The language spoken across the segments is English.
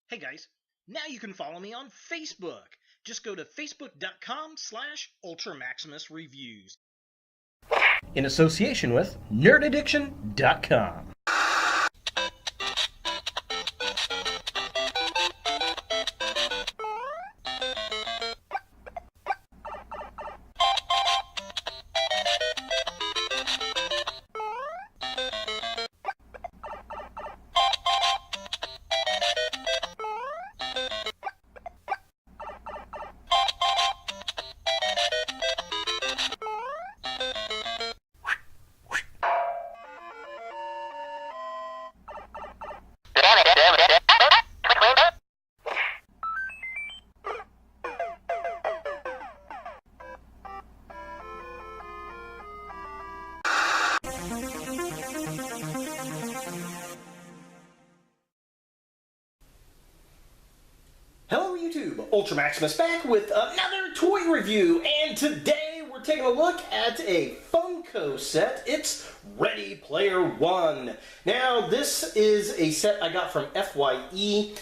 Hey guys, now you can follow me on Facebook. Just go to facebook.com/UltraMaximusReviews. In association with NerdAddiction.com. Hello YouTube, Ultra Maximus back with another toy review, and today we're taking a look at a Funko set. It's Ready Player One. Now this is a set I got from FYE.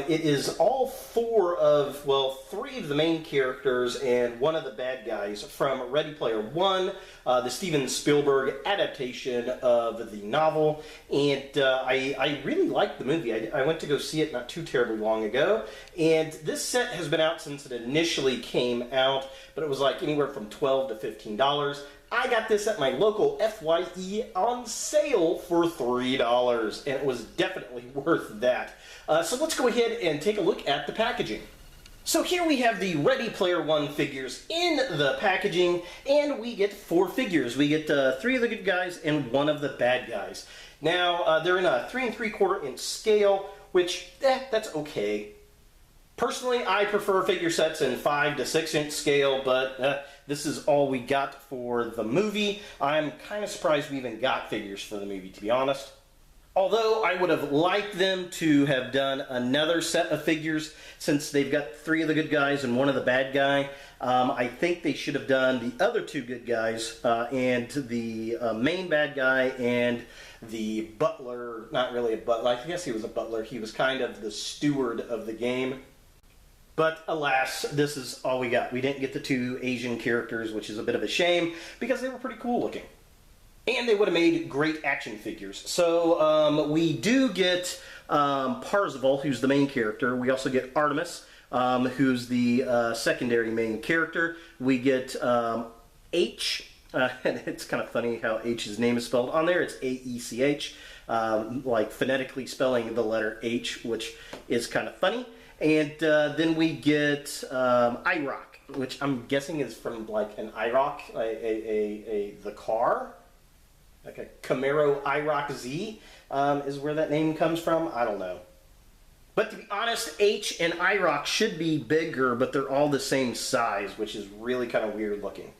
It is all three of the main characters and one of the bad guys from Ready Player One, the Steven Spielberg adaptation of the novel. And I really liked the movie. I went to go see it not too terribly long ago. And this set has been out since it initially came out, but it was like anywhere from $12 to $15. I got this at my local FYE on sale for $3, and it was definitely worth that. So let's go ahead and take a look at the packaging. So here we have the Ready Player One figures in the packaging, and we get 4 figures. We get 3 of the good guys and 1 of the bad guys. Now, they're in a 3 3/4 inch scale, which, that's okay. Personally, I prefer figure sets in 5 to 6 inch scale, but this is all we got for the movie. I'm kind of surprised we even got figures for the movie, to be honest. Although I would have liked them to have done another set of figures, since they've got 3 of the good guys and 1 of the bad guy. I think they should have done the other 2 good guys and the main bad guy and the butler. Not really a butler. I guess he was a butler. He was kind of the steward of the game. But alas, this is all we got. We didn't get the 2 Asian characters, which is a bit of a shame, because they were pretty cool looking. And they would have made great action figures. So we do get Parzival, who's the main character. We also get Artemis, who's the secondary main character. We get H, and it's kind of funny how H's name is spelled on there. It's A-E-C-H, like phonetically spelling the letter H, which is kind of funny. And then we get IROC, which I'm guessing is from like an IROC, the car. Like a Camaro IROC Z is where that name comes from. I don't know. But to be honest, H and IROC should be bigger, but they're all the same size, which is really kind of weird looking.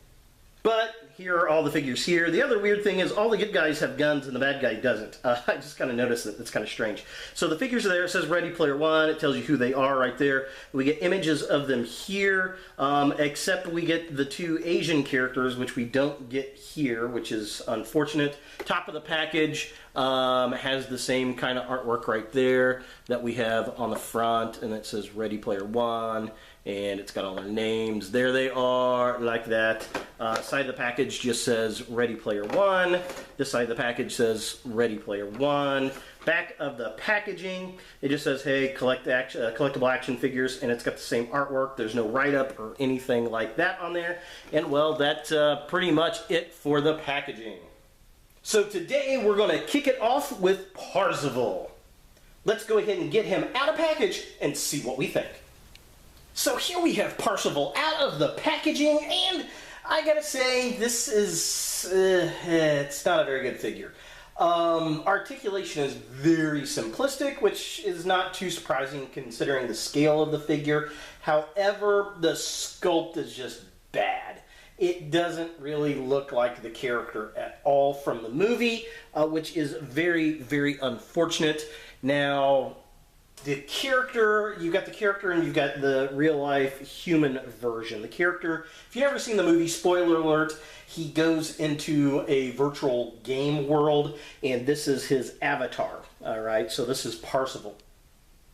But here are all the figures here. The other weird thing is all the good guys have guns and the bad guy doesn't. I just kind of noticed that. It's kind of strange. So the figures are there. It says Ready Player One. It tells you who they are right there. We get images of them here, except we get the 2 Asian characters, which we don't get here, which is unfortunate. Top of the package has the same kind of artwork right there that we have on the front, and it says Ready Player One. And it's got all their names. There they are, like that. Side of the package just says Ready Player One. This side of the package says Ready Player One. Back of the packaging, it just says, hey, collectible action figures, and it's got the same artwork. There's no write-up or anything like that on there. And, well, that's pretty much it for the packaging. So today we're going to kick it off with Parzival. Let's go ahead and get him out of package and see what we think. So here we have Parzival out of the packaging, and I gotta say, this is, it's not a very good figure. Articulation is very simplistic, which is not too surprising considering the scale of the figure. However, the sculpt is just bad. It doesn't really look like the character at all from the movie, which is very, very unfortunate. Now, the character, you've got the character and you've got the real-life human version. The character, if you've never seen the movie, spoiler alert, he goes into a virtual game world, and this is his avatar, all right? So this is Parzival.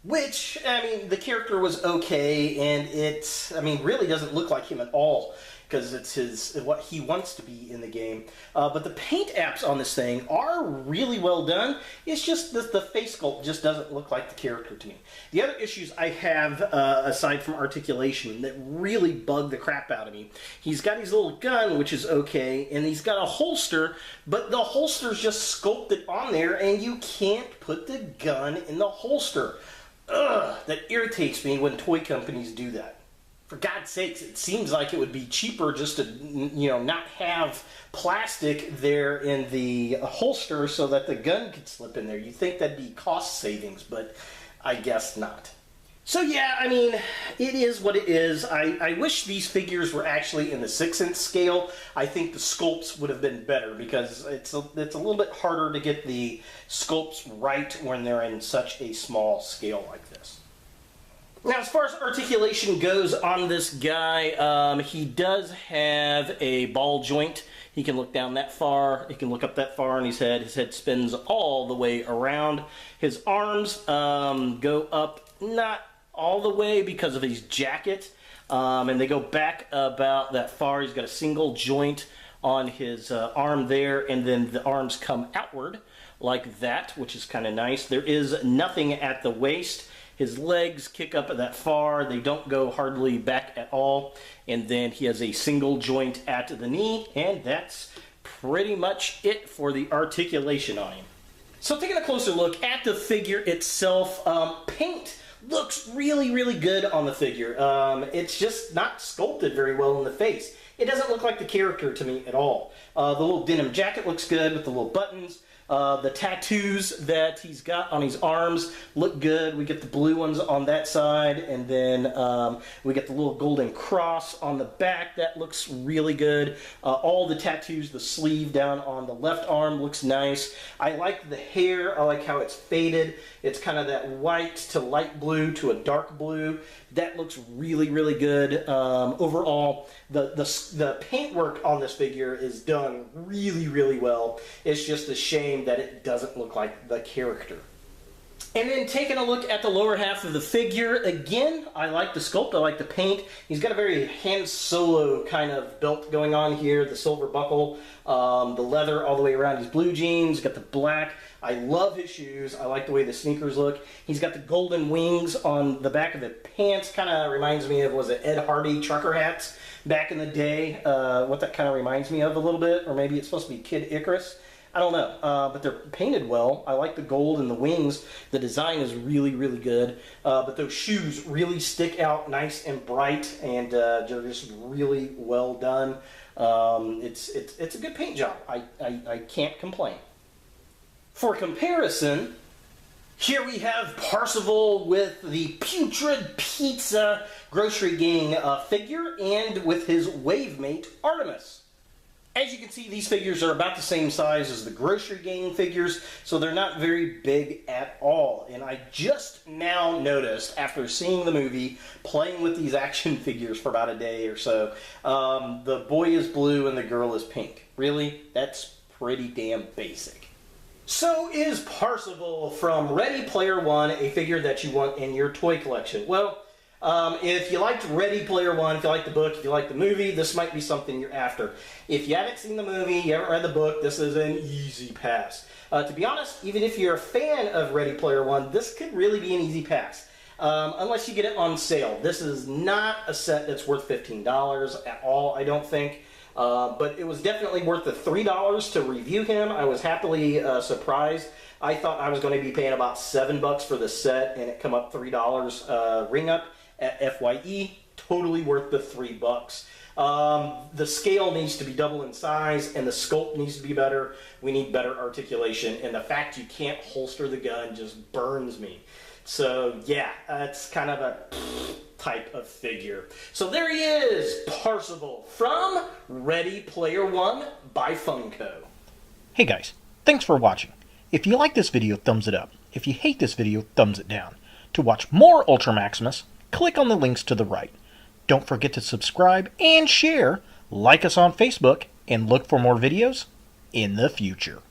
Which, I mean, the character was okay, and it, I mean, really doesn't look like him at all, because it's what he wants to be in the game. But the paint apps on this thing are really well done. It's just the face sculpt just doesn't look like the character to me. The other issues I have, aside from articulation, that really bug the crap out of me, he's got his little gun, which is okay, and he's got a holster, but the holster's just sculpted on there, and you can't put the gun in the holster. Ugh, that irritates me when toy companies do that. For God's sakes, it seems like it would be cheaper just to, not have plastic there in the holster so that the gun could slip in there. You'd think that'd be cost savings, but I guess not. So yeah, I mean, it is what it is. I wish these figures were actually in the 6-inch scale. I think the sculpts would have been better because it's a little bit harder to get the sculpts right when they're in such a small scale like this. Now, as far as articulation goes on this guy, he does have a ball joint. He can look down that far, he can look up that far in his head. His head spins all the way around. His arms go up, not all the way because of his jacket, and they go back about that far. He's got a single joint on his arm there, and then the arms come outward like that, which is kind of nice. There is nothing at the waist. His legs kick up that far. They don't go hardly back at all. And then he has a single joint at the knee, and that's pretty much it for the articulation on him. So taking a closer look at the figure itself, paint looks really, really good on the figure. It's just not sculpted very well in the face. It doesn't look like the character to me at all. The little denim jacket looks good with the little buttons. The tattoos that he's got on his arms look good. We get the blue ones on that side, and then we get the little golden cross on the back. That looks really good. All the tattoos, the sleeve down on the left arm looks nice. I like the hair. I like how it's faded. It's kind of that white to light blue to a dark blue. That looks really, really good. Overall, the paintwork on this figure is done really, really well. It's just a shame that it doesn't look like the character. And then taking a look at the lower half of the figure, again, I like the sculpt, I like the paint. He's got a very Han Solo kind of belt going on here, the silver buckle, the leather all the way around his blue jeans, got the black. I love his shoes. I like the way the sneakers look. He's got the golden wings on the back of the pants. Kind of reminds me of, was it Ed Hardy trucker hats back in the day? What that kind of reminds me of a little bit. Or maybe it's supposed to be Kid Icarus. I don't know. But they're painted well. I like the gold and the wings. The design is really, really good. But those shoes really stick out nice and bright. And they're just really well done. It's a good paint job. I can't complain. For comparison, here we have Parzival with the Putrid Pizza Grocery Gang figure and with his wave mate Artemis. As you can see, these figures are about the same size as the Grocery Gang figures, so they're not very big at all. And I just now noticed, after seeing the movie, playing with these action figures for about a day or so, the boy is blue and the girl is pink. Really? That's pretty damn basic. So is Parzival from Ready Player One a figure that you want in your toy collection? Well, if you liked Ready Player One, if you like the book, if you like the movie, this might be something you're after. If you haven't seen the movie, you haven't read the book, this is an easy pass. To be honest, even if you're a fan of Ready Player One, this could really be an easy pass. Unless you get it on sale. This is not a set that's worth $15 at all, I don't think. But it was definitely worth the $3 to review him. I was happily surprised. I thought I was going to be paying about $7 for the set, and it come up $3 ring up at FYE. Totally worth the $3. The scale needs to be double in size, and the sculpt needs to be better. We need better articulation, and the fact you can't holster the gun just burns me. So yeah, it's kind of a type of figure. So there he is, Parzival from Ready Player One by Funko. Hey guys, thanks for watching. If you like this video, thumbs it up. If you hate this video, thumbs it down. To watch more Ultra Maximus, click on the links to the right. Don't forget to subscribe and share, like us on Facebook, and look for more videos in the future.